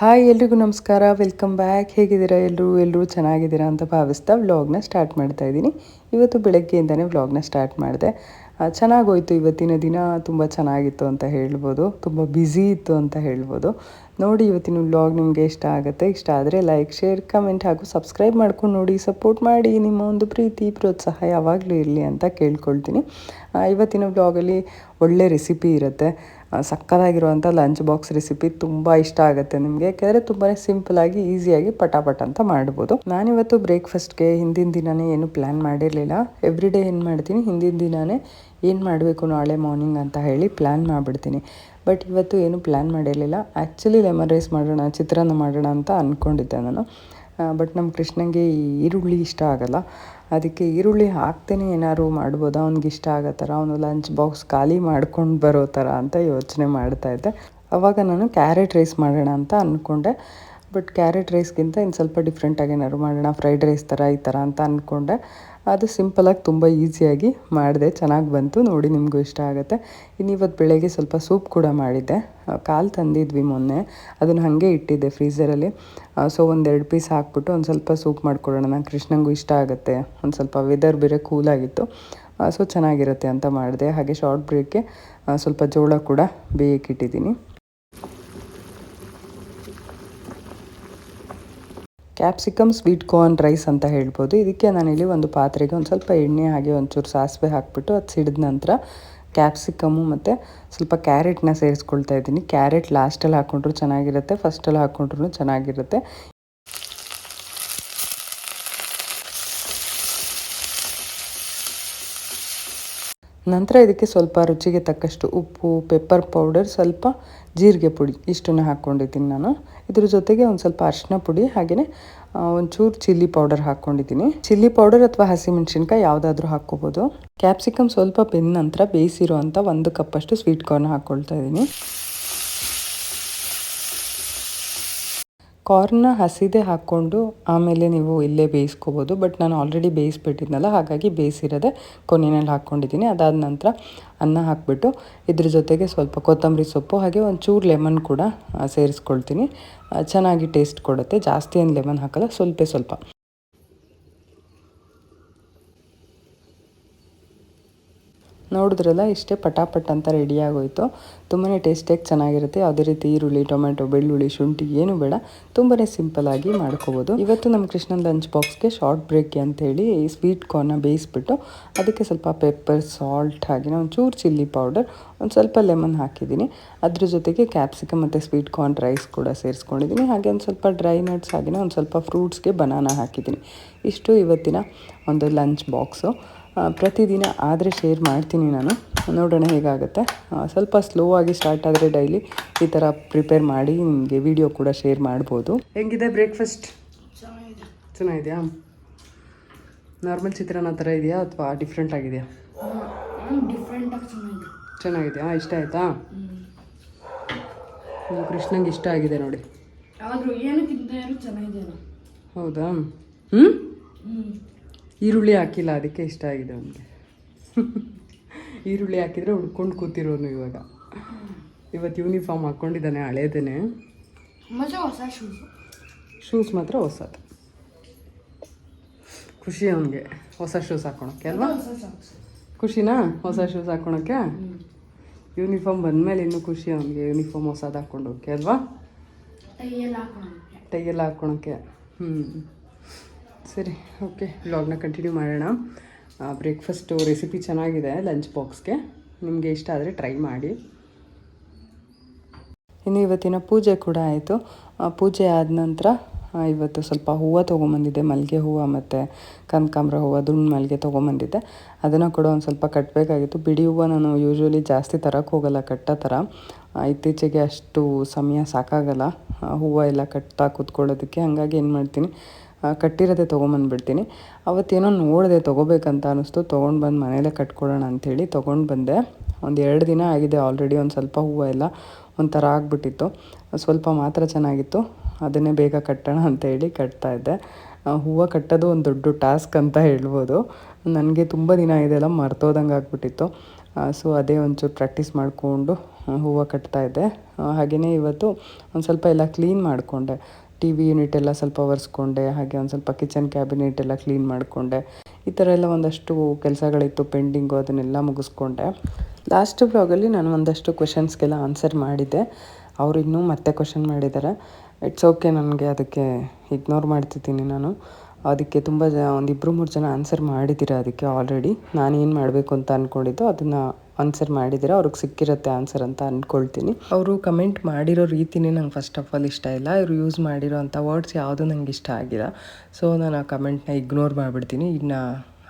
Hi ಎಲ್ರಿಗೂ ನಮಸ್ಕಾರ, welcome back. ಹೇಗಿದ್ದೀರಾ ಎಲ್ಲರೂ ಚೆನ್ನಾಗಿದ್ದೀರಾ ಅಂತ ಭಾವಿಸ್ತಾ ವ್ಲಾಗ್ನ ಸ್ಟಾರ್ಟ್ ಮಾಡ್ತಾ ಇದ್ದೀನಿ. ಇವತ್ತು ಬೆಳಗ್ಗೆಯಿಂದನೇ ವ್ಲಾಗ್ನ ಸ್ಟಾರ್ಟ್ ಮಾಡಿದೆ. ಚೆನ್ನಾಗೋಯ್ತು ಇವತ್ತಿನ ದಿನ, ತುಂಬ ಚೆನ್ನಾಗಿತ್ತು ಅಂತ ಹೇಳ್ಬೋದು. ತುಂಬ ಬ್ಯುಸಿ ಇತ್ತು ಅಂತ ಹೇಳ್ಬೋದು. ನೋಡಿ ಇವತ್ತಿನ ವ್ಲಾಗ್ ನಿಮಗೆ ಇಷ್ಟ ಆಗುತ್ತೆ. ಇಷ್ಟ ಆದರೆ ಲೈಕ್, ಶೇರ್, ಕಮೆಂಟ್ ಹಾಗೂ ಸಬ್ಸ್ಕ್ರೈಬ್ ಮಾಡ್ಕೊಂಡು ನೋಡಿ, ಸಪೋರ್ಟ್ ಮಾಡಿ. ನಿಮ್ಮ ಒಂದು ಪ್ರೀತಿ ಪ್ರೋತ್ಸಾಹ ಯಾವಾಗಲೂ ಇರಲಿ ಅಂತ ಕೇಳ್ಕೊಳ್ತೀನಿ. ಇವತ್ತಿನ ವ್ಲಾಗಲ್ಲಿ ಒಳ್ಳೆ ರೆಸಿಪಿ ಇರುತ್ತೆ. ಸಕ್ಕತ್ತಾಗಿರುವಂಥ ಲಂಚ್ ಬಾಕ್ಸ್ ರೆಸಿಪಿ ತುಂಬ ಇಷ್ಟ ಆಗುತ್ತೆ ನಿಮಗೆ. ಯಾಕೆಂದರೆ ತುಂಬಾ ಸಿಂಪಲಾಗಿ ಈಸಿಯಾಗಿ ಪಟಾಪಟ್ ಅಂತ ಮಾಡ್ಬೋದು. ನಾನಿವತ್ತು ಬ್ರೇಕ್ಫಾಸ್ಟ್ಗೆ ಹಿಂದಿನ ದಿನವೇ ಏನು ಪ್ಲ್ಯಾನ್ ಮಾಡಿರಲಿಲ್ಲ. ಎವ್ರಿ ಡೇ ಏನು ಮಾಡ್ತೀನಿ, ಹಿಂದಿನ ದಿನವೇ ಏನು ಮಾಡಬೇಕು ನಾಳೆ ಮಾರ್ನಿಂಗ್ ಅಂತ ಹೇಳಿ ಪ್ಲ್ಯಾನ್ ಮಾಡಿಬಿಡ್ತೀನಿ. ಬಟ್ ಇವತ್ತು ಏನು ಪ್ಲ್ಯಾನ್ ಮಾಡಿರಲಿಲ್ಲ. ಆ್ಯಕ್ಚುಲಿ ಲೆಮನ್ ರೈಸ್ ಮಾಡೋಣ, ಚಿತ್ರಾನ್ನ ಮಾಡೋಣ ಅಂತ ಅಂದ್ಕೊಂಡಿದ್ದೆ ನಾನು. ಬಟ್ ನಮ್ಮ ಕೃಷ್ಣಂಗೆ ಈರುಳ್ಳಿ ಇಷ್ಟ ಆಗೋಲ್ಲ. ಅದಕ್ಕೆ ಈರುಳ್ಳಿ ಹಾಕ್ತೇನೆ ಏನಾದ್ರು ಮಾಡ್ಬೋದಾ, ಅವ್ನಿಗೆ ಇಷ್ಟ ಆಗೋ ಥರ, ಅವನು ಲಂಚ್ ಬಾಕ್ಸ್ ಖಾಲಿ ಮಾಡ್ಕೊಂಡು ಬರೋ ಥರ ಅಂತ ಯೋಚನೆ ಮಾಡ್ತಾಯಿದ್ದೆ. ಆವಾಗ ನಾನು ಕ್ಯಾರೆಟ್ ರೈಸ್ ಮಾಡೋಣ ಅಂತ ಅಂದ್ಕೊಂಡೆ. ಬಟ್ ಕ್ಯಾರೆಟ್ ರೈಸ್ಗಿಂತ ಇನ್ನು ಸ್ವಲ್ಪ ಡಿಫ್ರೆಂಟಾಗಿ ಏನಾದ್ರು ಮಾಡೋಣ, ಫ್ರೈಡ್ ರೈಸ್ ಥರ ಈ ಥರ ಅಂತ ಅಂದ್ಕೊಂಡೆ. ಅದು ಸಿಂಪಲಾಗಿ ತುಂಬ ಈಸಿಯಾಗಿ ಮಾಡಿದೆ, ಚೆನ್ನಾಗಿ ಬಂತು. ನೋಡಿ ನಿಮಗೂ ಇಷ್ಟ ಆಗುತ್ತೆ. ಇನ್ನು ಇವತ್ತು ಬೆಳಗ್ಗೆ ಸ್ವಲ್ಪ ಸೂಪ್ ಕೂಡ ಮಾಡಿದ್ದೆ. ಕಾಲು ತಂದಿದ್ವಿ ಮೊನ್ನೆ, ಅದನ್ನು ಹಾಗೆ ಇಟ್ಟಿದ್ದೆ ಫ್ರೀಝರಲ್ಲಿ. ಸೊ 1-2 ಪೀಸ್ ಹಾಕ್ಬಿಟ್ಟು ಒಂದು ಸ್ವಲ್ಪ ಸೂಪ್ ಮಾಡ್ಕೊಡೋಣ, ನಾನು ಕೃಷ್ಣಂಗೂ ಇಷ್ಟ ಆಗುತ್ತೆ. ಒಂದು ಸ್ವಲ್ಪ ವೆದರ್ ಬೇರೆ ಕೂಲಾಗಿತ್ತು, ಸೊ ಚೆನ್ನಾಗಿರುತ್ತೆ ಅಂತ ಮಾಡಿದೆ. ಹಾಗೆ ಶಾರ್ಟ್ ಬ್ರೇಕ್ಗೆ ಸ್ವಲ್ಪ ಜೋಳ ಕೂಡ ಬೇಯಕ್ಕಿಟ್ಟಿದ್ದೀನಿ. ಕ್ಯಾಪ್ಸಿಕಮ್ ಸ್ವೀಟ್ ಕಾರ್ನ್ ರೈಸ್ ಅಂತ ಹೇಳ್ಬೋದು. ಇದಕ್ಕೆ ನಾನಿಲ್ಲಿ ಒಂದು ಪಾತ್ರೆಗೆ ಒಂದು ಸ್ವಲ್ಪ ಎಣ್ಣೆ ಹಾಗೆ ಒಂಚೂರು ಸಾಸಿವೆ ಹಾಕಿಬಿಟ್ಟು ಅದು ಸಿಡಿದ ನಂತರ ಕ್ಯಾಪ್ಸಿಕಮ್ಮು ಮತ್ತು ಸ್ವಲ್ಪ ಕ್ಯಾರೆಟ್ನ ಸೇರಿಸ್ಕೊಳ್ತಾ ಇದ್ದೀನಿ. ಕ್ಯಾರೆಟ್ ಲಾಸ್ಟಲ್ಲಿ ಹಾಕ್ಕೊಂಡ್ರು ಚೆನ್ನಾಗಿರುತ್ತೆ, ಫಸ್ಟಲ್ಲಿ ಹಾಕ್ಕೊಂಡ್ರು ಚೆನ್ನಾಗಿರುತ್ತೆ. ನಂತರ ಇದಕ್ಕೆ ಸ್ವಲ್ಪ ರುಚಿಗೆ ತಕ್ಕಷ್ಟು ಉಪ್ಪು, ಪೆಪ್ಪರ್ ಪೌಡರ್, ಸ್ವಲ್ಪ ಜೀರಿಗೆ ಪುಡಿ ಇಷ್ಟನ್ನು ಹಾಕ್ಕೊಂಡಿದ್ದೀನಿ ನಾನು. ಇದ್ರ ಜೊತೆಗೆ ಒಂದು ಸ್ವಲ್ಪ ಅರಿಶಿನ ಪುಡಿ, ಹಾಗೆಯೇ ಒಂಚೂರು ಚಿಲ್ಲಿ ಪೌಡರ್ ಹಾಕ್ಕೊಂಡಿದ್ದೀನಿ. ಚಿಲ್ಲಿ ಪೌಡರ್ ಅಥವಾ ಹಸಿಮೆಣ್ಸಿನ್ಕಾಯಿ ಯಾವುದಾದ್ರೂ ಹಾಕ್ಕೋಬೋದು. ಕ್ಯಾಪ್ಸಿಕಮ್ ಸ್ವಲ್ಪ ಬೆಂದ ನಂತರ ಬೇಯಿಸಿರೋ ಅಂಥ 1 ಕಪ್ಪಷ್ಟು ಸ್ವೀಟ್ ಕಾರ್ನ್ ಹಾಕ್ಕೊಳ್ತಾ ಇದ್ದೀನಿ. ಕಾರ್ನ ಹಸಿದೇ ಹಾಕ್ಕೊಂಡು ಆಮೇಲೆ ನೀವು ಇಲ್ಲೇ ಬೇಯಿಸ್ಕೋಬೋದು. ಬಟ್ ನಾನು ಆಲ್ರೆಡಿ ಬೇಯಿಸ್ಬಿಟ್ಟಿದ್ನಲ್ಲ, ಹಾಗಾಗಿ ಬೇಯಿಸಿರೋದೆ ಕೊನೆಯಲ್ಲಿ ಹಾಕ್ಕೊಂಡಿದ್ದೀನಿ. ಅದಾದ ನಂತರ ಅನ್ನ ಹಾಕ್ಬಿಟ್ಟು ಇದ್ರ ಜೊತೆಗೆ ಸ್ವಲ್ಪ ಕೊತ್ತಂಬರಿ ಸೊಪ್ಪು ಹಾಗೆ ಒಂಚೂರು ಲೆಮನ್ ಕೂಡ ಸೇರಿಸ್ಕೊಳ್ತೀನಿ. ಚೆನ್ನಾಗಿ ಟೇಸ್ಟ್ ಕೊಡುತ್ತೆ. ಜಾಸ್ತಿ ಏನು ಲೆಮನ್ ಹಾಕಲ್ಲ, ಸ್ವಲ್ಪ. ನೋಡಿದ್ರಲ್ಲ, ಇಷ್ಟೇ ಪಟಾಪಟ್ ಅಂತ ರೆಡಿಯಾಗೋಯಿತು. ತುಂಬಾ ಟೇಸ್ಟಿಯಾಗಿ ಚೆನ್ನಾಗಿರುತ್ತೆ. ಯಾವುದೇ ರೀತಿ ಈರುಳ್ಳಿ, ಟೊಮೆಟೊ, ಬೆಳ್ಳುಳ್ಳಿ, ಶುಂಠಿ ಏನೂ ಬೇಡ, ತುಂಬಾ ಸಿಂಪಲಾಗಿ ಮಾಡ್ಕೋಬೋದು. ಇವತ್ತು ನಮ್ಮ ಕೃಷ್ಣನ ಲಂಚ್ ಬಾಕ್ಸ್ಗೆ ಶಾರ್ಟ್ ಬ್ರೇಕ್ಗೆ ಅಂಥೇಳಿ ಸ್ವೀಟ್ ಕಾರ್ನ ಬೇಯಿಸ್ಬಿಟ್ಟು ಅದಕ್ಕೆ ಸ್ವಲ್ಪ ಪೆಪ್ಪರ್, ಸಾಲ್ಟ್, ಹಾಗೆಯೇ ಒಂಚೂರು ಚಿಲ್ಲಿ ಪೌಡರ್, ಒಂದು ಸ್ವಲ್ಪ ಲೆಮನ್ ಹಾಕಿದ್ದೀನಿ. ಅದ್ರ ಜೊತೆಗೆ ಕ್ಯಾಪ್ಸಿಕಮ್ ಮತ್ತು ಸ್ವೀಟ್ ಕಾರ್ನ್ ರೈಸ್ ಕೂಡ ಸೇರಿಸ್ಕೊಂಡಿದ್ದೀನಿ. ಹಾಗೆ ಒಂದು ಸ್ವಲ್ಪ ಡ್ರೈ ನಟ್ಸ್, ಹಾಗೆಯೇ ಒಂದು ಸ್ವಲ್ಪ ಫ್ರೂಟ್ಸ್ಗೆ ಬನಾನಾ ಹಾಕಿದ್ದೀನಿ. ಇಷ್ಟು ಇವತ್ತಿನ ಒಂದು ಲಂಚ್ ಬಾಕ್ಸು. ಪ್ರತಿದಿನ ಆದರೆ ಶೇರ್ ಮಾಡ್ತೀನಿ ನಾನು, ನೋಡೋಣ ಹೇಗಾಗುತ್ತೆ. ಸ್ವಲ್ಪ ಸ್ಲೋ ಆಗಿ ಸ್ಟಾರ್ಟ್ ಆದರೆ ಡೈಲಿ ಈ ಥರ ಪ್ರಿಪೇರ್ ಮಾಡಿ ನಿಮಗೆ ವಿಡಿಯೋ ಕೂಡ ಶೇರ್ ಮಾಡ್ಬೋದು. ಹೆಂಗಿದೆ ಬ್ರೇಕ್ಫಾಸ್ಟ್? ಚೆನ್ನಾಗಿದೆಯಾ? ನಾರ್ಮಲ್ ಚಿತ್ರಾನ್ನ ಥರ ಇದೆಯಾ ಅಥವಾ ಡಿಫ್ರೆಂಟ್ ಆಗಿದೆಯಾ? ಚೆನ್ನಾಗಿದೆಯಾ? ಇಷ್ಟ ಆಯಿತಾ? ಕೃಷ್ಣಂಗೆ ಇಷ್ಟ ಆಗಿದೆ ನೋಡಿ. ಹೌದಾ? ಈರುಳ್ಳಿ ಹಾಕಿಲ್ಲ, ಅದಕ್ಕೆ ಇಷ್ಟ ಆಗಿದೆ ಅವನಿಗೆ. ಈರುಳ್ಳಿ ಹಾಕಿದರೆ ಹುಡ್ಕೊಂಡು ಕೂತಿರೋನು ಇವಾಗ. ಇವತ್ತು ಯೂನಿಫಾರ್ಮ್ ಹಾಕ್ಕೊಂಡಿದ್ದಾನೆ, ಹಳೇದೇನೆ. ಶೂಸ್ ಮಾತ್ರ ಹೊಸದು. ಖುಷಿ ಅವನಿಗೆ ಹೊಸ ಶೂಸ್ ಹಾಕ್ಕೊಳಕ್ಕೆ ಅಲ್ವಾ? ಖುಷಿನಾ ಹೊಸ ಶೂಸ್ ಹಾಕ್ಕೊಳಕ್ಕೆ? ಯೂನಿಫಾರ್ಮ್ ಬಂದಮೇಲೆ ಇನ್ನೂ ಖುಷಿ ಅವನಿಗೆ, ಯೂನಿಫಾರ್ಮ್ ಹೊಸದು ಹಾಕ್ಕೊಂಡೋಕೆ ಅಲ್ವಾ? ಟೈಯೆಲ್ಲ ಹಾಕ್ಕೊಳಕ್ಕೆ. ಸರಿ, ಓಕೆ, ವ್ಲಾಗ್ನ ಕಂಟಿನ್ಯೂ ಮಾಡೋಣ. ಬ್ರೇಕ್ಫಾಸ್ಟು ರೆಸಿಪಿ ಚೆನ್ನಾಗಿದೆ ಲಂಚ್ ಬಾಕ್ಸ್ಗೆ. ನಿಮಗೆ ಇಷ್ಟ ಆದರೆ ಟ್ರೈ ಮಾಡಿ. ಇನ್ನು ಇವತ್ತಿನ ಪೂಜೆ ಕೂಡ ಆಯಿತು. ಪೂಜೆ ಆದ ನಂತರ ಇವತ್ತು ಸ್ವಲ್ಪ ಹೂವು ತೊಗೊಂಬಂದಿದ್ದೆ, ಮಲ್ಲಿಗೆ ಹೂವು ಮತ್ತು ಕನಕಾಂಬರ ಹೂವು, ದುಂಡು ಮಲ್ಲಿಗೆ ತೊಗೊಂಬಂದಿದ್ದೆ. ಅದನ್ನು ಕೂಡ ಒಂದು ಸ್ವಲ್ಪ ಕಟ್ಟಬೇಕಾಗಿತ್ತು. ಬಿಡಿ ಹೂವು ನಾನು ಯೂಶ್ವಲಿ ಜಾಸ್ತಿ ತರೋಕ್ಕೆ ಹೋಗಲ್ಲ ಕಟ್ಟೋ ಥರ. ಇತ್ತೀಚೆಗೆ ಅಷ್ಟು ಸಮಯ ಸಾಕಾಗಲ್ಲ ಹೂವು ಎಲ್ಲ ಕಟ್ತಾ ಕೂತ್ಕೊಳ್ಳೋದಕ್ಕೆ. ಹಾಗಾಗಿ ಏನು ಮಾಡ್ತೀನಿ, ಕಟ್ಟಿರೋದೇ ತೊಗೊಂಬಂದುಬಿಡ್ತೀನಿ. ಅವತ್ತೇನೋ ನೋಡಿದೆ, ತೊಗೋಬೇಕಂತ ಅನ್ನಿಸ್ತು, ತೊಗೊಂಡು ಬಂದು ಮನೇಲೇ ಕಟ್ಕೊಡೋಣ ಅಂಥೇಳಿ ತೊಗೊಂಡು ಬಂದೆ. 1-2 ದಿನ ಆಗಿದೆ ಆಲ್ರೆಡಿ. ಒಂದು ಸ್ವಲ್ಪ ಹೂವು ಎಲ್ಲ ಒಂಥರ ಆಗಿಬಿಟ್ಟಿತ್ತು, ಸ್ವಲ್ಪ ಮಾತ್ರ ಚೆನ್ನಾಗಿತ್ತು. ಅದನ್ನೇ ಬೇಗ ಕಟ್ಟೋಣ ಅಂತೇಳಿ ಕಟ್ತಾಯಿದ್ದೆ. ಹೂವು ಕಟ್ಟೋದು ಒಂದು ದೊಡ್ಡ ಟಾಸ್ಕ್ ಅಂತ ಹೇಳ್ಬೋದು. ನನಗೆ ತುಂಬ ದಿನ ಇದೆಲ್ಲ ಮರ್ತೋದಂಗೆ ಆಗಿಬಿಟ್ಟಿತ್ತು. ಸೊ ಅದೇ ಒಂಚೂರು ಪ್ರಾಕ್ಟೀಸ್ ಮಾಡಿಕೊಂಡು ಹೂವು ಕಟ್ತಾಯಿದ್ದೆ. ಹಾಗೆಯೇ ಇವತ್ತು ಒಂದು ಸ್ವಲ್ಪ ಎಲ್ಲ ಕ್ಲೀನ್ ಮಾಡಿಕೊಂಡೆ. ಟಿ ವಿ ಯೂನಿಟ್ ಎಲ್ಲ ಸ್ವಲ್ಪ ಒರೆಸ್ಕೊಂಡೆ, ಹಾಗೆ ಒಂದು ಸ್ವಲ್ಪ ಕಿಚನ್ ಕ್ಯಾಬಿನೆಟ್ ಎಲ್ಲ ಕ್ಲೀನ್ ಮಾಡಿಕೊಂಡೆ. ಈ ಥರ ಎಲ್ಲ ಒಂದಷ್ಟು ಕೆಲಸಗಳಿತ್ತು ಪೆಂಡಿಂಗು, ಅದನ್ನೆಲ್ಲ ಮುಗಿಸ್ಕೊಂಡೆ. ಲಾಸ್ಟ್ ಬ್ಲಾಗಲ್ಲಿ ನಾನು ಒಂದಷ್ಟು ಕ್ವೆಶನ್ಸ್ಗೆಲ್ಲ ಆನ್ಸರ್ ಮಾಡಿದ್ದೆ. ಅವರು ಇನ್ನೂ ಮತ್ತೆ ಕ್ವೆಶನ್ ಮಾಡಿದ್ದಾರೆ. ಇಟ್ಸ್ ಓಕೆ, ನನಗೆ ಅದಕ್ಕೆ ಇಗ್ನೋರ್ ಮಾಡ್ತಿದ್ದೀನಿ ನಾನು. ಅದಕ್ಕೆ ತುಂಬ ಒಂದು 2-3 ಜನ ಆನ್ಸರ್ ಮಾಡಿದ್ದೀರಾ ಅದಕ್ಕೆ ಆಲ್ರೆಡಿ. ನಾನು ಏನು ಮಾಡಬೇಕು ಅಂತ ಅಂದ್ಕೊಂಡಿದ್ದೋ ಅದನ್ನು ಆನ್ಸರ್ ಮಾಡಿದ್ದೀರಾ, ಅವ್ರಿಗೆ ಸಿಕ್ಕಿರುತ್ತೆ ಆನ್ಸರ್ ಅಂತ ಅಂದ್ಕೊಳ್ತೀನಿ. ಅವರು ಕಮೆಂಟ್ ಮಾಡಿರೋ ರೀತಿನೇ ನಂಗೆ ಫಸ್ಟ್ ಆಫ್ ಆಲ್ ಇಷ್ಟ ಇಲ್ಲ. ಇವರು ಯೂಸ್ ಮಾಡಿರೋ ಅಂಥ ವರ್ಡ್ಸ್ ಯಾವುದೂ ನಂಗೆ ಇಷ್ಟ ಆಗಿಲ್ಲ. ಸೊ ನಾನು ಆ ಕಮೆಂಟ್ನ ಇಗ್ನೋರ್ ಮಾಡಿಬಿಡ್ತೀನಿ. ಇನ್ನು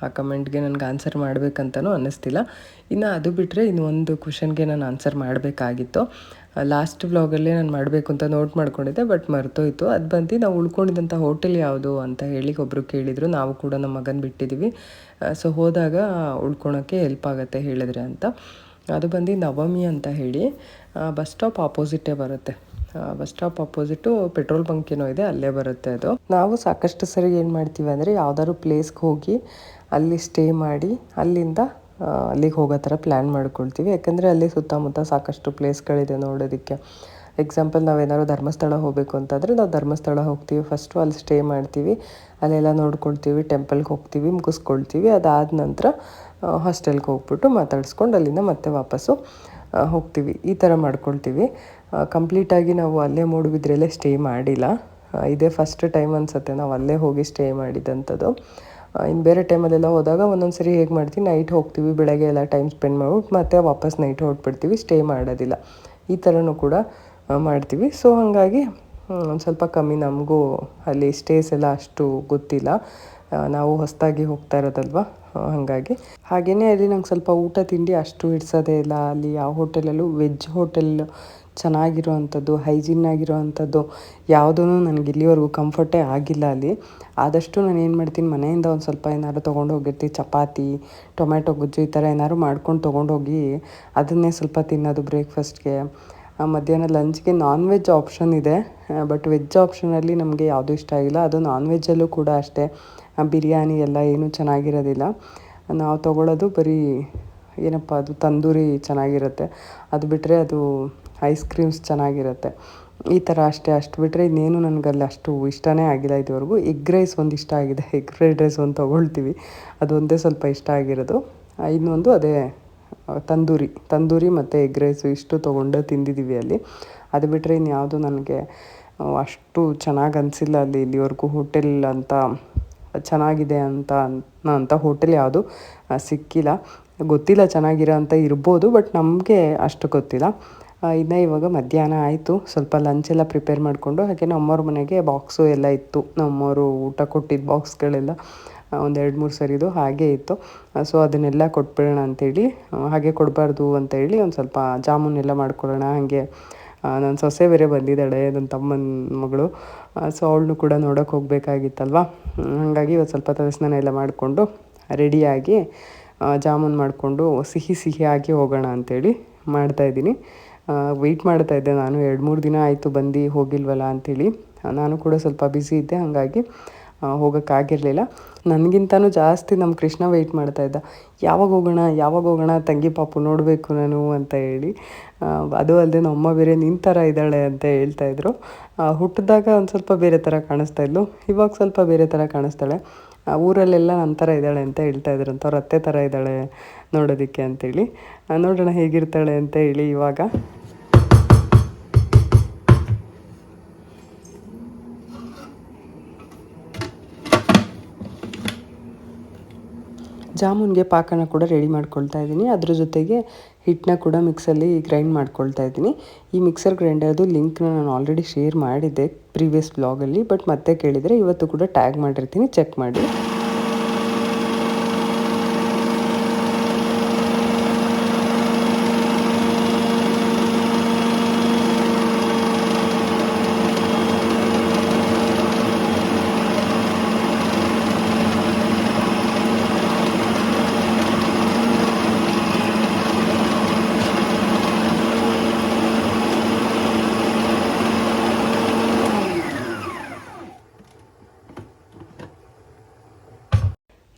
ಆ ಕಮೆಂಟ್ಗೆ ನನಗೆ ಆನ್ಸರ್ ಮಾಡಬೇಕಂತನೂ ಅನ್ನಿಸ್ತಿಲ್ಲ. ಇನ್ನು ಅದು ಬಿಟ್ಟರೆ ಇನ್ನು ಒಂದು ಕ್ವೆಶನ್ಗೆ ನಾನು ಆನ್ಸರ್ ಮಾಡಬೇಕಾಗಿತ್ತು. ಲಾಸ್ಟ್ ವ್ಲಾಗಲ್ಲೇ ನಾನು ಮಾಡಬೇಕು ಅಂತ ನೋಟ್ ಮಾಡ್ಕೊಂಡಿದ್ದೆ, ಬಟ್ ಮರ್ತೋಯ್ತು. ಅದು ಬಂದು ನಾವು ಉಳ್ಕೊಂಡಿದ್ದಂಥ ಹೋಟೆಲ್ ಯಾವುದು ಅಂತ ಹೇಳಿ ಒಬ್ಬರು ಕೇಳಿದರು. ನಾವು ಕೂಡ ನಮ್ಮ ಮಗನ ಬಿಟ್ಟಿದ್ದೀವಿ, ಸೊ ಹೋದಾಗ ಉಳ್ಕೊಳೋಕ್ಕೆ ಹೆಲ್ಪ್ ಆಗುತ್ತೆ ಹೇಳಿದ್ರೆ ಅಂತ. ಅದು ಬಂದು ನವಮಿ ಅಂತ ಹೇಳಿ ಬಸ್ ಸ್ಟಾಪ್ ಆಪೋಸಿಟೇ ಬರುತ್ತೆ. ಬಸ್ ಸ್ಟಾಪ್ ಆಪೋಸಿಟು ಪೆಟ್ರೋಲ್ ಬಂಕ್ ಏನೋ ಇದೆ, ಅಲ್ಲೇ ಬರುತ್ತೆ ಅದು. ನಾವು ಸಾಕಷ್ಟು ಸರಿ ಏನು ಮಾಡ್ತೀವಿ ಅಂದರೆ ಯಾವ್ದಾದ್ರು ಪ್ಲೇಸ್ಗೆ ಹೋಗಿ ಅಲ್ಲಿ ಸ್ಟೇ ಮಾಡಿ ಅಲ್ಲಿಂದ ಅಲ್ಲಿಗೆ ಹೋಗೋ ಥರ ಪ್ಲ್ಯಾನ್ ಮಾಡ್ಕೊಳ್ತೀವಿ. ಯಾಕಂದರೆ ಅಲ್ಲಿ ಸುತ್ತಮುತ್ತ ಸಾಕಷ್ಟು ಪ್ಲೇಸ್ಗಳಿದೆ ನೋಡೋದಕ್ಕೆ. ಎಕ್ಸಾಂಪಲ್ ನಾವೇನಾದ್ರು ಧರ್ಮಸ್ಥಳ ಹೋಗಬೇಕು ಅಂತಂದರೆ ನಾವು ಧರ್ಮಸ್ಥಳ ಹೋಗ್ತೀವಿ, ಫಸ್ಟು ಅಲ್ಲಿ ಸ್ಟೇ ಮಾಡ್ತೀವಿ, ಅಲ್ಲೆಲ್ಲ ನೋಡ್ಕೊಳ್ತೀವಿ, ಟೆಂಪಲ್ಗೆ ಹೋಗ್ತೀವಿ, ಮುಗಿಸ್ಕೊಳ್ತೀವಿ. ಅದಾದ ನಂತರ ಹಾಸ್ಟೆಲ್ಗೆ ಹೋಗ್ಬಿಟ್ಟು ಮಾತಾಡಿಸ್ಕೊಂಡು ಅಲ್ಲಿಂದ ಮತ್ತೆ ವಾಪಸ್ಸು ಹೋಗ್ತೀವಿ. ಈ ಥರ ಮಾಡ್ಕೊಳ್ತೀವಿ. ಕಂಪ್ಲೀಟಾಗಿ ನಾವು ಅಲ್ಲೇ ಮೂಡುಬಿದ್ರೆಲ್ಲೇ ಸ್ಟೇ ಮಾಡಿಲ್ಲ. ಇದೇ ಫಸ್ಟ್ ಟೈಮ್ ಅನಿಸುತ್ತೆ ನಾವು ಅಲ್ಲೇ ಹೋಗಿ ಸ್ಟೇ ಮಾಡಿದಂಥದ್ದು. ಇನ್ನು ಬೇರೆ ಟೈಮಲ್ಲೆಲ್ಲ ಹೋದಾಗ ಒಂದೊಂದು ಸರಿ ಹೇಗೆ ಮಾಡ್ತೀವಿ, ನೈಟ್ ಹೋಗ್ತೀವಿ, ಬೆಳಗ್ಗೆ ಎಲ್ಲ ಟೈಮ್ ಸ್ಪೆಂಡ್ ಮಾಡ್ಬಿಟ್ಟು ಮತ್ತೆ ವಾಪಸ್ ನೈಟ್ ಹೊರಟ್ಬಿಡ್ತೀವಿ, ಸ್ಟೇ ಮಾಡೋದಿಲ್ಲ. ಈ ಥರನೂ ಕೂಡ ಮಾಡ್ತೀವಿ. ಸೊ ಹಾಗಾಗಿ ಒಂದು ಸ್ವಲ್ಪ ಕಮ್ಮಿ ನಮಗೂ ಅಲ್ಲಿ ಸ್ಟೇಸ್ ಎಲ್ಲ ಅಷ್ಟು ಗೊತ್ತಿಲ್ಲ. ನಾವು ಹೊಸದಾಗಿ ಹೋಗ್ತಾ ಇರೋದಲ್ವ, ಹಾಗಾಗಿ. ಹಾಗೆಯೇ ಅಲ್ಲಿ ನಂಗೆ ಸ್ವಲ್ಪ ಊಟ ತಿಂಡಿ ಅಷ್ಟು ಹಿಡ್ಸೋದೇ ಇಲ್ಲ. ಅಲ್ಲಿ ಯಾವ ಹೋಟೆಲಲ್ಲೂ ವೆಜ್ ಹೋಟೆಲ್ ಚೆನ್ನಾಗಿರೋ ಅಂಥದ್ದು, ಹೈಜೀನ್ ಆಗಿರೋ ಅಂಥದ್ದು ಯಾವುದೂ ನನಗೆ ಇಲ್ಲಿವರೆಗೂ ಕಂಫರ್ಟೇ ಆಗಿಲ್ಲ ಅಲ್ಲಿ. ಆದಷ್ಟು ನಾನು ಏನು ಮಾಡ್ತೀನಿ, ಮನೆಯಿಂದ ಒಂದು ಸ್ವಲ್ಪ ಏನಾದ್ರು ತೊಗೊಂಡು ಹೋಗಿರ್ತೀವಿ, ಚಪಾತಿ, ಟೊಮ್ಯಾಟೊ ಗೊಜ್ಜು ಈ ಥರ ಏನಾದ್ರು ಮಾಡ್ಕೊಂಡು ತೊಗೊಂಡೋಗಿ ಅದನ್ನೇ ಸ್ವಲ್ಪ ತಿನ್ನೋದು ಬ್ರೇಕ್ಫಾಸ್ಟ್ಗೆ. ಮಧ್ಯಾಹ್ನ ಲಂಚ್ಗೆ ನಾನ್ ವೆಜ್ ಆಪ್ಷನ್ ಇದೆ, ಬಟ್ ವೆಜ್ ಆಪ್ಷನಲ್ಲಿ ನಮಗೆ ಯಾವುದೂ ಇಷ್ಟ ಆಗಿಲ್ಲ. ಅದು ನಾನ್ ವೆಜ್ಜಲ್ಲೂ ಕೂಡ ಅಷ್ಟೇ, ಬಿರಿಯಾನಿ ಎಲ್ಲ ಏನೂ ಚೆನ್ನಾಗಿರೋದಿಲ್ಲ. ನಾವು ತೊಗೊಳ್ಳೋದು ಬರೀ ಏನಪ್ಪ ಅದು ತಂದೂರಿ ಚೆನ್ನಾಗಿರುತ್ತೆ, ಅದು ಬಿಟ್ಟರೆ ಅದು ಐಸ್ ಕ್ರೀಮ್ಸ್ ಚೆನ್ನಾಗಿರುತ್ತೆ, ಈ ಥರ ಅಷ್ಟೇ. ಅಷ್ಟು ಬಿಟ್ಟರೆ ಇನ್ನೇನು ನನಗಲ್ಲಿ ಅಷ್ಟು ಇಷ್ಟನೇ ಆಗಿಲ್ಲ ಇದುವರೆಗೂ. ಎಗ್ ರೈಸ್ ಒಂದು ಇಷ್ಟ ಆಗಿದೆ, ಎಗ್ ಫ್ರೈಡ್ ರೈಸ್ ಒಂದು ತೊಗೊಳ್ತೀವಿ, ಅದೊಂದೇ ಸ್ವಲ್ಪ ಇಷ್ಟ ಆಗಿರೋದು. ಇನ್ನೊಂದು ಅದೇ ತಂದೂರಿ ಮತ್ತು ಎಗ್ ರೈಸು ಇಷ್ಟು ತೊಗೊಂಡು ತಿಂದಿದ್ದೀವಿ ಅಲ್ಲಿ. ಅದು ಬಿಟ್ಟರೆ ಇನ್ಯಾವುದು ನನಗೆ ಅಷ್ಟು ಚೆನ್ನಾಗಿ ಅನಿಸಿಲ್ಲ ಅಲ್ಲಿ ಇಲ್ಲಿವರೆಗೂ. ಹೋಟೆಲ್ ಅಂತ ಚೆನ್ನಾಗಿದೆ ಅಂತ ಹೋಟೆಲ್ ಯಾವುದು ಸಿಕ್ಕಿಲ್ಲ. ಗೊತ್ತಿಲ್ಲ, ಚೆನ್ನಾಗಿರೋ ಅಂತ ಇರ್ಬೋದು, ಬಟ್ ನಮಗೆ ಅಷ್ಟು ಗೊತ್ತಿಲ್ಲ. ಇನ್ನು ಇವಾಗ ಮಧ್ಯಾಹ್ನ ಆಯಿತು, ಸ್ವಲ್ಪ ಲಂಚೆಲ್ಲ ಪ್ರಿಪೇರ್ ಮಾಡಿಕೊಂಡು, ಹಾಗೆ ನಮ್ಮವ್ರ ಮನೆಗೆ ಬಾಕ್ಸು ಎಲ್ಲ ಇತ್ತು, ನಮ್ಮವರು ಊಟ ಕೊಟ್ಟಿದ್ದ ಬಾಕ್ಸ್ಗಳೆಲ್ಲ ಒಂದು 2-3 ಸರಿದು ಹಾಗೇ ಇತ್ತು. ಸೊ ಅದನ್ನೆಲ್ಲ ಕೊಟ್ಬಿಡೋಣ ಅಂಥೇಳಿ, ಹಾಗೆ ಕೊಡಬಾರ್ದು ಅಂತೇಳಿ ಒಂದು ಸ್ವಲ್ಪ ಜಾಮೂನೆಲ್ಲ ಮಾಡ್ಕೊಳ್ಳೋಣ. ಹಾಗೆ ನನ್ನ ಸೊಸೆ ಬೇರೆ ಬಂದಿದ್ದಾಳೆ, ನನ್ನ ತಮ್ಮನ ಮಗಳು. ಸೊ ಅವಳನ್ನು ಕೂಡ ನೋಡೋಕೆ ಹೋಗಬೇಕಾಗಿತ್ತಲ್ವ, ಹಾಗಾಗಿ ಇವತ್ತು ಸ್ವಲ್ಪ ತಲೆಸ್ನಾನ ಎಲ್ಲ ಮಾಡಿಕೊಂಡು ರೆಡಿಯಾಗಿ ಜಾಮೂನ್ ಮಾಡಿಕೊಂಡು ಸಿಹಿಯಾಗಿ ಹೋಗೋಣ ಅಂಥೇಳಿ ಮಾಡ್ತಾಯಿದ್ದೀನಿ. ವೆಯ್ಟ್ ಮಾಡ್ತಾಯಿದ್ದೆ ನಾನು, 2-3 ದಿನ ಆಯಿತು ಬಂದು ಹೋಗಿಲ್ವಲ್ಲ ಅಂಥೇಳಿ. ನಾನು ಕೂಡ ಸ್ವಲ್ಪ ಬ್ಯುಸಿ ಇದ್ದೆ, ಹಾಗಾಗಿ ಹೋಗೋಕ್ಕಾಗಿರಲಿಲ್ಲ. ನನಗಿಂತನೂ ಜಾಸ್ತಿ ನಮ್ಮ ಕೃಷ್ಣ ವೆಯ್ಟ್ ಮಾಡ್ತಾಯಿದ್ದ, ಯಾವಾಗ ಹೋಗೋಣ ತಂಗಿ ಪಾಪು ನೋಡಬೇಕು ನಾನು ಅಂತ ಹೇಳಿ. ಅದು ಅಲ್ಲದೆ ನಮ್ಮ ಬೇರೆ ನಿನ್ನ ಥರ ಇದ್ದಾಳೆ ಅಂತ ಹೇಳ್ತಾಯಿದ್ರು. ಹುಟ್ಟಿದಾಗ ಒಂದು ಸ್ವಲ್ಪ ಬೇರೆ ಥರ ಕಾಣಿಸ್ತಾಯಿದ್ಲು, ಇವಾಗ ಸ್ವಲ್ಪ ಬೇರೆ ಥರ ಕಾಣಿಸ್ತಾಳೆ. ಊರಲ್ಲೆಲ್ಲ ನನ್ನ ಥರ ಇದ್ದಾಳೆ ಅಂತ ಹೇಳ್ತಾಯಿದ್ರು, ಅಂತ ಅವ್ರ ಅತ್ತೆ ಥರ ಇದ್ದಾಳೆ ನೋಡೋದಕ್ಕೆ ಅಂತೇಳಿ. ನೋಡೋಣ ಹೇಗಿರ್ತಾಳೆ ಅಂತ ಹೇಳಿ. ಇವಾಗ ಜಾಮೂನ್ಗೆ ಪಾಕನ ಕೂಡ ರೆಡಿ ಮಾಡ್ಕೊಳ್ತಾ ಇದ್ದೀನಿ. ಅದ್ರ ಜೊತೆಗೆ ಹಿಟ್ಟನ್ನ ಕೂಡ ಮಿಕ್ಸಲ್ಲಿ ಗ್ರೈಂಡ್ ಮಾಡ್ಕೊಳ್ತಾ ಇದ್ದೀನಿ. ಈ ಮಿಕ್ಸರ್ ಗ್ರೈಂಡರ್ದು ಲಿಂಕ್ನ ನಾನು ಆಲ್ರೆಡಿ ಶೇರ್ ಮಾಡಿದ್ದೆ ಪ್ರೀವಿಯಸ್ ಬ್ಲಾಗಲ್ಲಿ, ಬಟ್ ಮತ್ತೆ ಕೇಳಿದರೆ ಇವತ್ತು ಕೂಡ ಟ್ಯಾಗ್ ಮಾಡಿರ್ತೀನಿ, ಚೆಕ್ ಮಾಡಿ.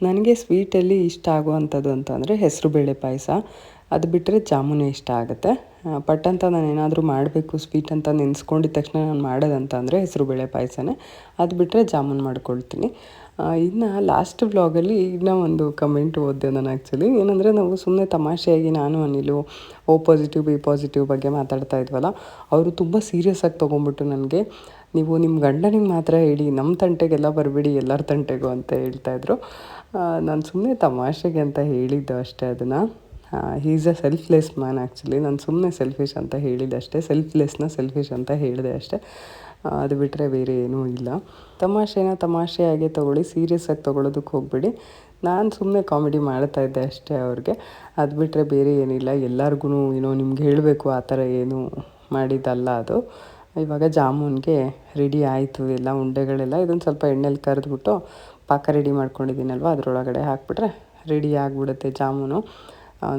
ನನಗೆ ಸ್ವೀಟಲ್ಲಿ ಇಷ್ಟ ಆಗುವಂಥದ್ದು ಅಂತಂದರೆ ಹೆಸರುಬೇಳೆ ಪಾಯಸ. ಅದು ಬಿಟ್ಟರೆ ಜಾಮೂನು ಇಷ್ಟ ಆಗುತ್ತೆ. ಪಟ್ ಅಂತ ನಾನು ಏನಾದರೂ ಮಾಡಬೇಕು ಸ್ವೀಟ್ ಅಂತ ನೆನೆಸ್ಕೊಂಡಿದ್ದ ತಕ್ಷಣ ನಾನು ಮಾಡೋದಂತ ಅಂದರೆ ಹೆಸರುಬೇಳೆ ಪಾಯಸನೇ. ಅದು ಬಿಟ್ಟರೆ ಜಾಮೂನು ಮಾಡ್ಕೊಳ್ತೀನಿ. ಇನ್ನು ಲಾಸ್ಟ್ ವ್ಲಾಗಲ್ಲಿ ಇನ್ನೂ ಒಂದು ಕಮೆಂಟ್ ಓದಿದೆ ನಾನು ಆ್ಯಕ್ಚುಲಿ. ಏನಂದರೆ ನಾವು ಸುಮ್ಮನೆ ತಮಾಷೆಯಾಗಿ ನಾನು ಅನಿಲು ಓ ಪಾಸಿಟಿವ್ ಬಿ ಪಾಸಿಟಿವ್ ಬಗ್ಗೆ ಮಾತಾಡ್ತಾ ಇದ್ವಲ್ಲ, ಅವರು ತುಂಬ ಸೀರಿಯಸ್ಸಾಗಿ ತೊಗೊಂಬಿಟ್ಟು ನನಗೆ, ನೀವು ನಿಮ್ಮ ಗಂಡನಿಗೆ ಮಾತ್ರ ಹೇಳಿ, ನಮ್ಮ ತಂಟೆಗೆಲ್ಲ ಬರಬೇಡಿ ಎಲ್ಲರ ತಂಟೆಗೂ ಅಂತ ಹೇಳ್ತಾಯಿದ್ರು. ನಾನು ಸುಮ್ಮನೆ ತಮಾಷೆಗೆ ಅಂತ ಹೇಳಿದ್ದು ಅಷ್ಟೇ ಅದನ್ನು. He is a selfless man actually. ನಾನು ಸುಮ್ಮನೆ ಸೆಲ್ಫಿಶ್ ಅಂತ ಹೇಳಿದೆ ಅಷ್ಟೇ. ಸೆಲ್ಫಿಶ್ ಅಂತ ಹೇಳಿದೆ ಅಷ್ಟೇ. ಅದು ಬಿಟ್ಟರೆ ಬೇರೆ ಏನೂ ಇಲ್ಲ. ತಮಾಷೆಯಾಗೆ ತೊಗೊಳ್ಳಿ, ಸೀರಿಯಸ್ಸಾಗಿ ತೊಗೊಳೋದಕ್ಕೆ ಹೋಗಬೇಡಿ. ನಾನು ಸುಮ್ಮನೆ ಕಾಮಿಡಿ ಮಾಡ್ತಾಯಿದ್ದೆ ಅಷ್ಟೇ ಅವ್ರಿಗೆ. ಅದು ಬಿಟ್ಟರೆ ಬೇರೆ ಏನಿಲ್ಲ. ಎಲ್ಲರಿಗೂ ನಿಮ್ಗೆ ಹೇಳಬೇಕು ಆ ಥರ ಏನು ಮಾಡಿದ್ದಲ್ಲ ಅದು. ಇವಾಗ ಜಾಮೂನ್ಗೆ ರೆಡಿ ಆಯಿತು ಎಲ್ಲ ಉಂಡೆಗಳೆಲ್ಲ. ಇದನ್ನು ಸ್ವಲ್ಪ ಎಣ್ಣೆಲಿ ಕರೆದ್ಬಿಟ್ಟು ಪಾಕ ರೆಡಿ ಮಾಡ್ಕೊಂಡಿದ್ದೀನಲ್ವ ಅದರೊಳಗಡೆ ಹಾಕ್ಬಿಟ್ರೆ ರೆಡಿ ಆಗಿಬಿಡುತ್ತೆ ಜಾಮೂನು.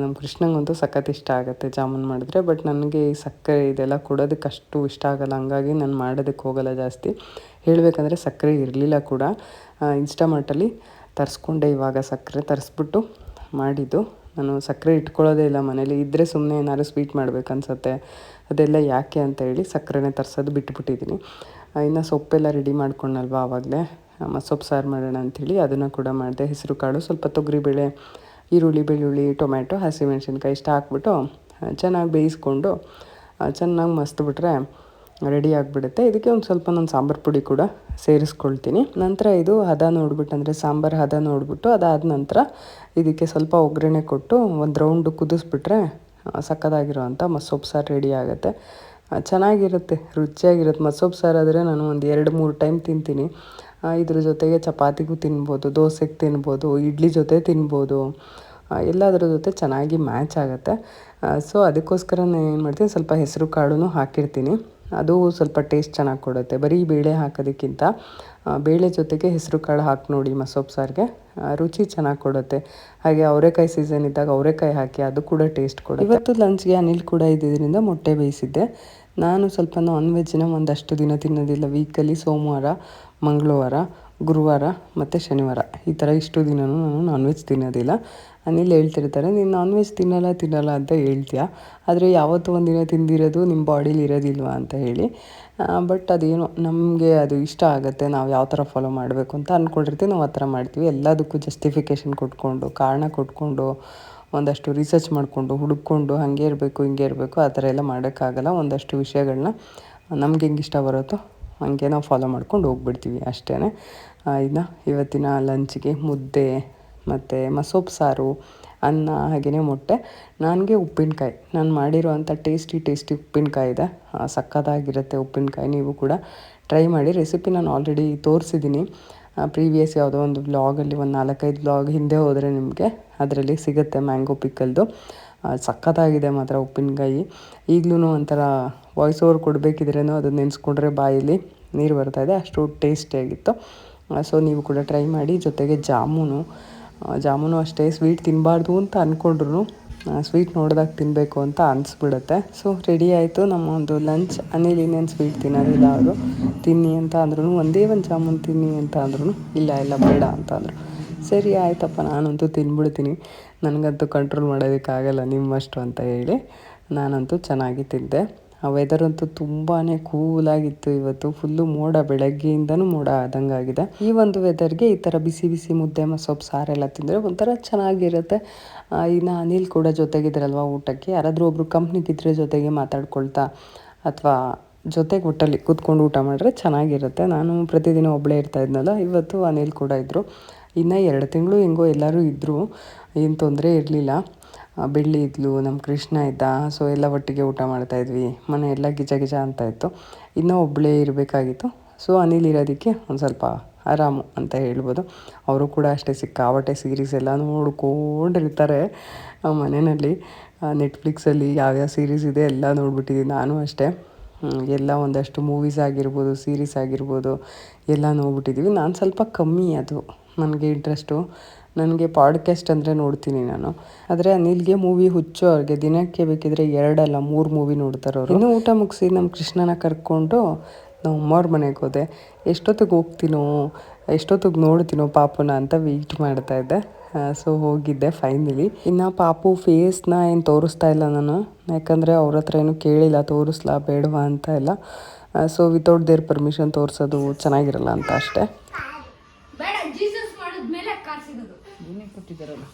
ನಮ್ಮ ಕೃಷ್ಣಂಗಂತೂ ಸಖತ್ ಇಷ್ಟ ಆಗುತ್ತೆ ಜಾಮೂನು ಮಾಡಿದ್ರೆ. ಬಟ್ ನನಗೆ ಈ ಸಕ್ಕರೆ ಇದೆಲ್ಲ ಕೊಡೋದಕ್ಕೆ ಅಷ್ಟು ಇಷ್ಟ ಆಗೋಲ್ಲ, ಹಂಗಾಗಿ ನಾನು ಮಾಡೋದಕ್ಕೆ ಹೋಗೋಲ್ಲ ಜಾಸ್ತಿ. ಹೇಳಬೇಕಂದ್ರೆ ಸಕ್ಕರೆ ಇರಲಿಲ್ಲ ಕೂಡ. ಇನ್ಸ್ಟಾಮಾರ್ಟಲ್ಲಿ ತರಿಸ್ಕೊಂಡೆ ಇವಾಗ ಸಕ್ಕರೆ ತರಿಸ್ಬಿಟ್ಟು ಮಾಡಿದ್ದು. ನಾನು ಸಕ್ಕರೆ ಇಟ್ಕೊಳ್ಳೋದೇ ಇಲ್ಲ ಮನೇಲಿ. ಇದ್ದರೆ ಸುಮ್ಮನೆ ಏನಾದ್ರು ಸ್ವೀಟ್ ಮಾಡಬೇಕನ್ಸತ್ತೆ, ಅದೆಲ್ಲ ಯಾಕೆ ಅಂತ ಹೇಳಿ ಸಕ್ಕರೆನೇ ತರಿಸೋದು ಬಿಟ್ಬಿಟ್ಟಿದ್ದೀನಿ. ಇನ್ನು ಸೊಪ್ಪೆಲ್ಲ ರೆಡಿ ಮಾಡ್ಕೊಂಡಲ್ವ ಆವಾಗಲೇ, ಮಸೊಪ್ಪು ಸಾರು ಮಾಡೋಣ ಅಂಥೇಳಿ ಅದನ್ನು ಕೂಡ ಮಾಡಿದೆ. ಹೆಸರು ಕಾಳು, ಸ್ವಲ್ಪ ತೊಗರಿಬೇಳೆ, ಈರುಳ್ಳಿ, ಬೆಳ್ಳುಳ್ಳಿ, ಟೊಮ್ಯಾಟೊ, ಹಸಿಮೆಣ್ಸಿನ್ಕಾಯಿ ಇಷ್ಟು ಹಾಕ್ಬಿಟ್ಟು ಚೆನ್ನಾಗಿ ಬೇಯಿಸ್ಕೊಂಡು ಚೆನ್ನಾಗಿ ಮಸ್ತ್ಬಿಟ್ರೆ ರೆಡಿ ಆಗಿಬಿಡುತ್ತೆ. ಇದಕ್ಕೆ ಒಂದು ಸ್ವಲ್ಪ ನಾನು ಸಾಂಬಾರು ಪುಡಿ ಕೂಡ ಸೇರಿಸ್ಕೊಳ್ತೀನಿ. ನಂತರ ಇದು ಹದ ನೋಡ್ಬಿಟ್ಟು, ಅಂದರೆ ಸಾಂಬಾರು ಹದ ನೋಡಿಬಿಟ್ಟು ಅದಾದ ನಂತರ ಇದಕ್ಕೆ ಸ್ವಲ್ಪ ಒಗ್ಗರಣೆ ಕೊಟ್ಟು ಒಂದು ರೌಂಡು ಕುದಿಸ್ಬಿಟ್ರೆ ಸಕ್ಕತ್ತಾಗಿರೋ ಅಂಥ ಮಸೊಪ್ಪು ಸಾರು ರೆಡಿ ಆಗುತ್ತೆ. ಚೆನ್ನಾಗಿರುತ್ತೆ, ರುಚಿಯಾಗಿರುತ್ತೆ. ಮಸೊಪ್ಪು ಸಾರು ಆದರೆ ನಾನು ಒಂದು 2-3 ಟೈಮ್ ತಿಂತೀನಿ. ಇದ್ರ ಜೊತೆಗೆ ಚಪಾತಿಗೂ ತಿನ್ಬೋದು, ದೋಸೆಗೆ ತಿನ್ಬೋದು, ಇಡ್ಲಿ ಜೊತೆ ತಿನ್ಬೋದು, ಎಲ್ಲದರ ಜೊತೆ ಚೆನ್ನಾಗಿ ಮ್ಯಾಚ್ ಆಗುತ್ತೆ. ಸೊ ಅದಕ್ಕೋಸ್ಕರ ನಾನು ಏನು ಮಾಡ್ತೀನಿ, ಸ್ವಲ್ಪ ಹೆಸರು ಕಾಳು ಹಾಕಿರ್ತೀನಿ. ಅದು ಸ್ವಲ್ಪ ಟೇಸ್ಟ್ ಚೆನ್ನಾಗಿ ಕೊಡುತ್ತೆ. ಬರೀ ಬೇಳೆ ಹಾಕೋದಕ್ಕಿಂತ ಬೇಳೆ ಜೊತೆಗೆ ಹೆಸರು ಕಾಳು ಹಾಕಿ ನೋಡಿ ಮಸೊಪ್ಪು ಸಾರಿಗೆ, ರುಚಿ ಚೆನ್ನಾಗಿ ಕೊಡುತ್ತೆ. ಹಾಗೆ ಅವರೆಕಾಯಿ ಸೀಸನ್ ಇದ್ದಾಗ ಅವರೆಕಾಯಿ ಹಾಕಿ, ಅದು ಕೂಡ ಟೇಸ್ಟ್ ಕೊಡುತ್ತೆ. ಇವತ್ತು ಲಂಚ್ಗೆ ಅನಿಲ್ ಕೂಡ ಇದ್ದಿದ್ದರಿಂದ ಮೊಟ್ಟೆ ಬೇಯಿಸಿದ್ದೆ. ನಾನು ಸ್ವಲ್ಪ ನಾನ್ ವೆಜ್ನ ಒಂದಷ್ಟು ದಿನ ತಿನ್ನೋದಿಲ್ಲ. ವೀಕಲ್ಲಿ ಸೋಮವಾರ, ಮಂಗಳವಾರ, ಗುರುವಾರ ಮತ್ತು ಶನಿವಾರ ಈ ಥರ ಇಷ್ಟು ದಿನವೂ ನಾನು ನಾನ್ ವೆಜ್ ತಿನ್ನೋದಿಲ್ಲ. ಅನಿಲ್ ಹೇಳ್ತಿರ್ತಾರೆ, ನೀನು ನಾನ್ ವೆಜ್ ತಿನ್ನಲ್ಲ ಅಂತ ಹೇಳ್ತೀಯ, ಆದರೆ ಯಾವತ್ತೂ ಒಂದಿನ ತಿಂದಿರೋದು ನಿಮ್ಮ ಬಾಡೀಲಿ ಇರೋದಿಲ್ವ ಅಂತ ಹೇಳಿ. ಬಟ್ ಅದೇನೋ ನಮಗೆ ಅದು ಇಷ್ಟ ಆಗುತ್ತೆ. ನಾವು ಯಾವ ಥರ ಫಾಲೋ ಮಾಡಬೇಕು ಅಂತ ಅಂದ್ಕೊಂಡಿರ್ತೀವಿ, ನಾವು ಆ ಥರ ಮಾಡ್ತೀವಿ. ಎಲ್ಲದಕ್ಕೂ ಜಸ್ಟಿಫಿಕೇಷನ್ ಕೊಟ್ಕೊಂಡು, ಕಾರಣ ಕೊಟ್ಕೊಂಡು, ಒಂದಷ್ಟು ರಿಸರ್ಚ್ ಮಾಡಿಕೊಂಡು, ಹುಡುಕೊಂಡು ಹಾಗೆ ಇರಬೇಕು ಹಿಂಗೆ ಇರಬೇಕು ಆ ಥರ ಎಲ್ಲ ಮಾಡೋಕ್ಕಾಗಲ್ಲ. ಒಂದಷ್ಟು ವಿಷಯಗಳನ್ನ ನಮ್ಗೆ ಹೆಂಗೆ ಇಷ್ಟ ಬರುತ್ತೋ ಹಾಗೆ ನಾವು ಫಾಲೋ ಮಾಡ್ಕೊಂಡು ಹೋಗ್ಬಿಡ್ತೀವಿ ಅಷ್ಟೇ. ಇನ್ನು ಇವತ್ತಿನ ಲಂಚ್ಗೆ ಮುದ್ದೆ ಮತ್ತು ಮಸೊಪ್ಪು ಸಾರು, ಅನ್ನ, ಹಾಗೆಯೇ ಮೊಟ್ಟೆ. ನನಗೆ ಉಪ್ಪಿನಕಾಯಿ, ನಾನು ಮಾಡಿರೋವಂಥ ಟೇಸ್ಟಿ ಉಪ್ಪಿನಕಾಯಿ ಇದೆ. ಸಕ್ಕತ್ತಾಗಿರುತ್ತೆ ಉಪ್ಪಿನಕಾಯಿ. ನೀವು ಕೂಡ ಟ್ರೈ ಮಾಡಿ. ರೆಸಿಪಿ ನಾನು ಆಲ್ರೆಡಿ ತೋರಿಸಿದ್ದೀನಿ ಪ್ರೀವಿಯಸ್ ಯಾವುದೋ ಒಂದು ವ್ಲಾಗಲ್ಲಿ. ಒಂದು 4-5 ವ್ಲಾಗ್ ಹಿಂದೆ ಹೋದರೆ ನಿಮಗೆ ಅದರಲ್ಲಿ ಸಿಗುತ್ತೆ ಮ್ಯಾಂಗೋ ಪಿಕ್ಕಲ್ದು. ಸಕ್ಕತ್ತಾಗಿದೆ ಮಾತ್ರ ಉಪ್ಪಿನಕಾಯಿ. ಈಗಲೂ ಒಂಥರ ವಾಯ್ಸ್ ಓವರ್ ಕೊಡಬೇಕಿದ್ರೇನೋ ಅದನ್ನು ನೆನೆಸ್ಕೊಂಡ್ರೆ ಬಾಯಲ್ಲಿ ನೀರು ಬರ್ತಾಯಿದೆ, ಅಷ್ಟು ಟೇಸ್ಟಿಯಾಗಿತ್ತು. ಸೊ ನೀವು ಕೂಡ ಟ್ರೈ ಮಾಡಿ. ಜೊತೆಗೆ ಜಾಮೂನು ಅಷ್ಟೇ. ಸ್ವೀಟ್ ತಿನ್ನಬಾರ್ದು ಅಂತ ಅಂದ್ಕೊಂಡ್ರು ಸ್ವೀಟ್ ನೋಡಿದಾಗ ತಿನ್ನಬೇಕು ಅಂತ ಅನಿಸ್ಬಿಡುತ್ತೆ. ಸೊ ರೆಡಿ ಆಯಿತು ನಮ್ಮ ಒಂದು ಲಂಚ್. ಅನಿಲ್ ಇನ್ನೇನು ಸ್ವೀಟ್ ತಿನ್ನೋದಿಲ್ಲ, ಅವರು ತಿನ್ನಿ ಅಂತ ಅಂದ್ರೂ, ಒಂದೇ ಒಂದು ಜಾಮೂನು ತಿನ್ನಿ ಅಂತ ಅಂದ್ರೂ ಇಲ್ಲ ಬೇಡ ಅಂತ ಅಂದರು. ಸರಿ ಆಯ್ತಪ್ಪ, ನಾನಂತೂ ತಿಂದ್ಬಿಡ್ತೀನಿ, ನನಗಂತೂ ಕಂಟ್ರೋಲ್ ಮಾಡೋದಕ್ಕಾಗಲ್ಲ ನಿಮ್ಮಷ್ಟು ಅಂತ ಹೇಳಿ ನಾನಂತೂ ಚೆನ್ನಾಗಿ ತಿಂದೆ. ಆ ವೆದರಂತೂ ತುಂಬಾ ಕೂಲಾಗಿತ್ತು ಇವತ್ತು. ಫುಲ್ಲು ಮೋಡ, ಬೆಳಗ್ಗೆಯಿಂದನೂ ಮೋಡ ಆದಂಗಾಗಿದೆ. ಈ ಒಂದು ವೆದರ್ಗೆ ಈ ಥರ ಬಿಸಿ ಮುದ್ದೆ ಮಸೊಪ್ಪು ಸಾರೆಲ್ಲ ತಿಂದರೆ ಒಂಥರ ಚೆನ್ನಾಗಿರುತ್ತೆ. ಇನ್ನು ಅನಿಲ್ ಕೂಡ ಜೊತೆಗಿದ್ರಲ್ವ ಊಟಕ್ಕೆ. ಯಾರಾದರೂ ಒಬ್ಬರು ಕಂಪ್ನಿಗಿದ್ರೆ ಜೊತೆಗೆ ಮಾತಾಡ್ಕೊಳ್ತಾ ಅಥವಾ ಜೊತೆಗೆ ಒಟ್ಟಲ್ಲಿ ಕೂತ್ಕೊಂಡು ಊಟ ಮಾಡಿದ್ರೆ ಚೆನ್ನಾಗಿರುತ್ತೆ. ನಾನು ಪ್ರತಿದಿನ ಒಬ್ಬಳೇ ಇದ್ನಲ್ಲ, ಇವತ್ತು ಅನಿಲ್ ಕೂಡ ಇದ್ದರು. ಇನ್ನು 2 ತಿಂಗಳು ಹೆಂಗೋ ಎಲ್ಲರೂ ಇದ್ದರು, ಏನು ತೊಂದರೆ ಇರಲಿಲ್ಲ. ಬೆಳ್ಳಿ ಇದ್ಲು, ನಮ್ಮ ಕೃಷ್ಣ ಇದ್ದ. ಸೊ ಎಲ್ಲ ಒಟ್ಟಿಗೆ ಊಟ ಮಾಡ್ತಾಯಿದ್ವಿ. ಮನೆ ಎಲ್ಲ ಗಿಜ ಅಂತ ಇತ್ತು. ಇನ್ನೂ ಒಬ್ಬಳೇ ಇರಬೇಕಾಗಿತ್ತು. ಸೊ ಅನಿಲ್ ಇರೋದಕ್ಕೆ ಒಂದು ಸ್ವಲ್ಪ ಆರಾಮು ಅಂತ ಹೇಳ್ಬೋದು. ಅವರು ಕೂಡ ಅಷ್ಟೇ ಸಿಕ್ಕಾಪಟ್ಟೆ ಸೀರೀಸ್ ಎಲ್ಲ ನೋಡ್ಕೊಂಡಿರ್ತಾರೆ ಮನೆಯಲ್ಲಿ. ನೆಟ್ಫ್ಲಿಕ್ಸಲ್ಲಿ ಯಾವ್ಯಾವ ಸೀರೀಸ್ ಇದೆ ಎಲ್ಲ ನೋಡ್ಬಿಟ್ಟಿದ್ದೀನಿ. ನಾನು ಅಷ್ಟೇ ಎಲ್ಲ ಒಂದಷ್ಟು ಮೂವೀಸ್ ಆಗಿರ್ಬೋದು, ಸೀರೀಸ್ ಆಗಿರ್ಬೋದು ಎಲ್ಲ ನೋಡ್ಬಿಟ್ಟಿದ್ದೀವಿ. ನಾನು ಸ್ವಲ್ಪ ಕಮ್ಮಿ ಅದು ನನಗೆ ಇಂಟ್ರೆಸ್ಟು. ನನಗೆ ಪಾಡ್ಕ್ಯಾಸ್ಟ್ ಅಂದರೆ ನೋಡ್ತೀನಿ ನಾನು. ಆದರೆ ಅನಿಲ್ಗೆ ಮೂವಿ ಹುಚ್ಚು. ಅವ್ರಿಗೆ ದಿನಕ್ಕೆ ಬೇಕಿದ್ರೆ 2 ಅಲ್ಲ 3 ಮೂವಿ ನೋಡ್ತಾರೆ ಅವರು. ಇನ್ನು ಊಟ ಮುಗಿಸಿ ನಮ್ಮ ಕೃಷ್ಣನ ಕರ್ಕೊಂಡು ನಾವು ಅಮ್ಮವ್ರ ಮನೆಗೆ ಹೋದೆ. ಎಷ್ಟೊತ್ತಿಗೆ ಹೋಗ್ತೀನೋ ಎಷ್ಟೊತ್ತಿಗೆ ನೋಡ್ತೀನೋ ಪಾಪುನ ಅಂತ ವೆಯ್ಟ್ ಮಾಡ್ತಾಯಿದ್ದೆ. ಸೊ ಹೋಗಿದ್ದೆ ಫೈನಲಿ. ಇನ್ನು ಪಾಪು ಫೇಸ್ನ ಏನು ತೋರಿಸ್ತಾ ಇಲ್ಲ ನಾನು, ಯಾಕಂದರೆ ಅವ್ರ ಹತ್ರ ಏನು ಕೇಳಿಲ್ಲ ತೋರಿಸ್ಲಾ ಬೇಡವಾ ಅಂತ ಎಲ್ಲ. ಸೊ ವಿತೌಟ್ ದೇರ್ ಪರ್ಮಿಷನ್ ತೋರಿಸೋದು ಚೆನ್ನಾಗಿರಲ್ಲ ಅಂತ ಅಷ್ಟೇ. ಕೊಟ್ಟಿದ್ದಾರಲ್ಲ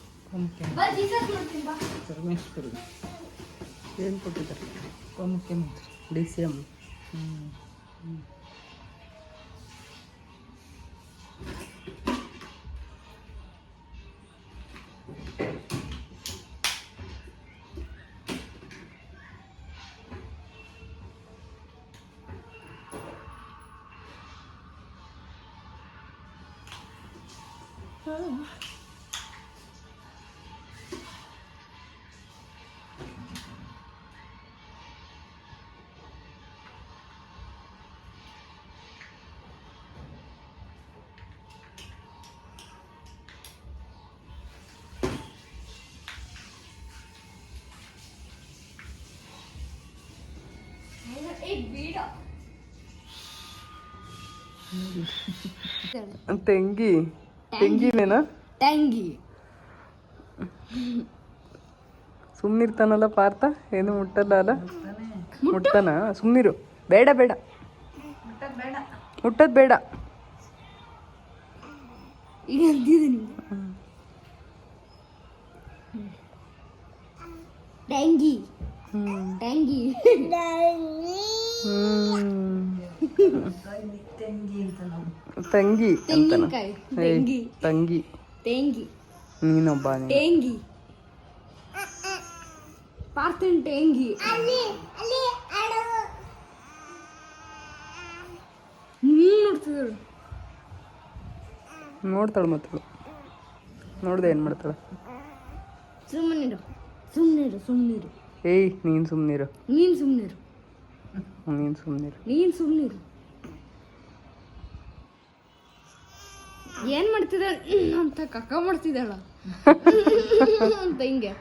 ಪರಮೇಶ್ವರಿ ಏನು ಕೊಟ್ಟಿದ್ದಾರೆ, ಉಪಮುಖ್ಯಮಂತ್ರಿ DCM. ತೆಂಗಿ ತೆಂಗಿನೇನಾ ಟ್ಯಾಂಗಿ ಸುಮ್ಮನಿರ್ತಾನಲ್ಲ ಪಾರ್ಥ, ಏನು ಮುಟ್ಟಲ್ಲ ಅಲ್ಲ. ಮುಟ್ತಾನ? ಸುಮ್ಮನಿರು, ಬೇಡ ಬೇಡ ಮುಟ್ಟದ್ ಬೇಡ. ಈಗ ಅಂತಿದ್ದೀನಿ ಟ್ಯಾಂಗಿ ಟ್ಯಾಂಗಿ ತಂಗಿ ತೆಂಗಿನಕಾಯಿ ತೆಂಗಿ ತಂಗಿ ತೆಂಗಿ ನೀನೊಬ್ಬ ಟೇಂಗಿ ಪಾರ್ಥನ್ ಟೇಂಗಿ ನೋಡ್ತಿದ್ರು ನೋಡ್ತಾಳೆ ಮತ್ತಳು ನೋಡ್ದೆ ಏನು ಮಾಡ್ತಾಳೆ. ಸುಮ್ಮನಿರು ಸುಮ್ಮನಿರು ಸುಮ್ಮನಿರು ಏಯ್ ನೀನು ಸುಮ್ಮನಿರು ನೀನು ಸುಮ್ಮನಿರು ನೀನು ಸುಮ್ಮನಿರು ನೀನು ಸುಮ್ಮನಿರು. ಏನ್ ಮಾಡ್ತಿದ್ದಾಳ ಅಂತ ಕಕ್ಕ ಮಾಡ್ತಿದ್ದಾಳ ಅಂತ ಹಿಂಗೆ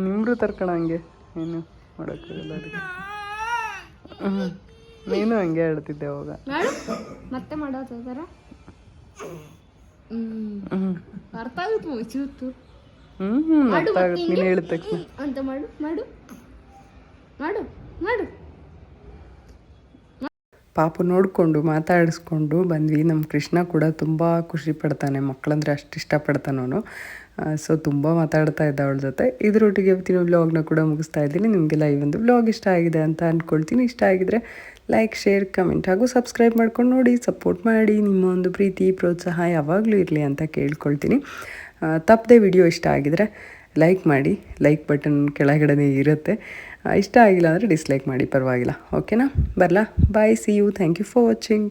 ನಿಮ್ರು ತರ್ಕಣ ಹಂಗೆ ಏನು ಮಾಡೋಕ್ಕಾಗಲ್ಲ ಅದಕ್ಕೆ. ನೀನು ಹಂಗೆ ಆಡ್ತಿದ್ದೆ ಅವಾಗ. ಮಾಡು ಮತ್ತೆ ಮಾಡೋದಾರ ಅರ್ಥ ಆಗುತ್ತೆ ಮೈಸೂರು ಅರ್ಥ ಆಗುತ್ತೆ ನೀನು ಹೇಳಿದ ತಕ್ಷಣ ಅಂತ ಮಾಡು ಮಾಡು ಮಾಡು ಮಾಡು. ಪಾಪು ನೋಡಿಕೊಂಡು ಮಾತಾಡಿಸ್ಕೊಂಡು ಬಂದ್ವಿ. ನಮ್ಮ ಕೃಷ್ಣ ಕೂಡ ತುಂಬ ಖುಷಿ ಪಡ್ತಾನೆ, ಮಕ್ಕಳಂದ್ರೆ ಅಷ್ಟು ಇಷ್ಟಪಡ್ತಾನವನು. ಸೊ ತುಂಬ ಮಾತಾಡ್ತಾ ಇದ್ದ ಅವಳ ಜೊತೆ. ಇದರೊಟ್ಟಿಗೆ ಇವತ್ತಿನ ವ್ಲಾಗ್ನ ಕೂಡ ಮುಗಿಸ್ತಾ ಇದ್ದೀನಿ. ನಿಮಗೆಲ್ಲ ಈ ಒಂದು ವ್ಲಾಗ್ ಇಷ್ಟ ಆಗಿದೆ ಅಂತ ಅಂದ್ಕೊಳ್ತೀನಿ. ಇಷ್ಟ ಆಗಿದ್ರೆ ಲೈಕ್, ಶೇರ್, ಕಮೆಂಟ್ ಹಾಗೂ ಸಬ್ಸ್ಕ್ರೈಬ್ ಮಾಡ್ಕೊಂಡು ನೋಡಿ, ಸಪೋರ್ಟ್ ಮಾಡಿ. ನಿಮ್ಮ ಒಂದು ಪ್ರೀತಿ ಪ್ರೋತ್ಸಾಹ ಯಾವಾಗಲೂ ಇರಲಿ ಅಂತ ಕೇಳ್ಕೊಳ್ತೀನಿ. ತಪ್ಪದೆ ವಿಡಿಯೋ ಇಷ್ಟ ಆಗಿದರೆ ಲೈಕ್ ಮಾಡಿ, ಲೈಕ್ ಬಟನ್ ಕೆಳಗಡೆ ಇರುತ್ತೆ. ಇಷ್ಟ ಆಗಿಲ್ಲ ಅಂದರೆ ಡಿಸ್ಲೈಕ್ ಮಾಡಿ, ಪರವಾಗಿಲ್ಲ. ಓಕೆನಾ? ಬರಲಾ? Bye, see you, thank you for watching.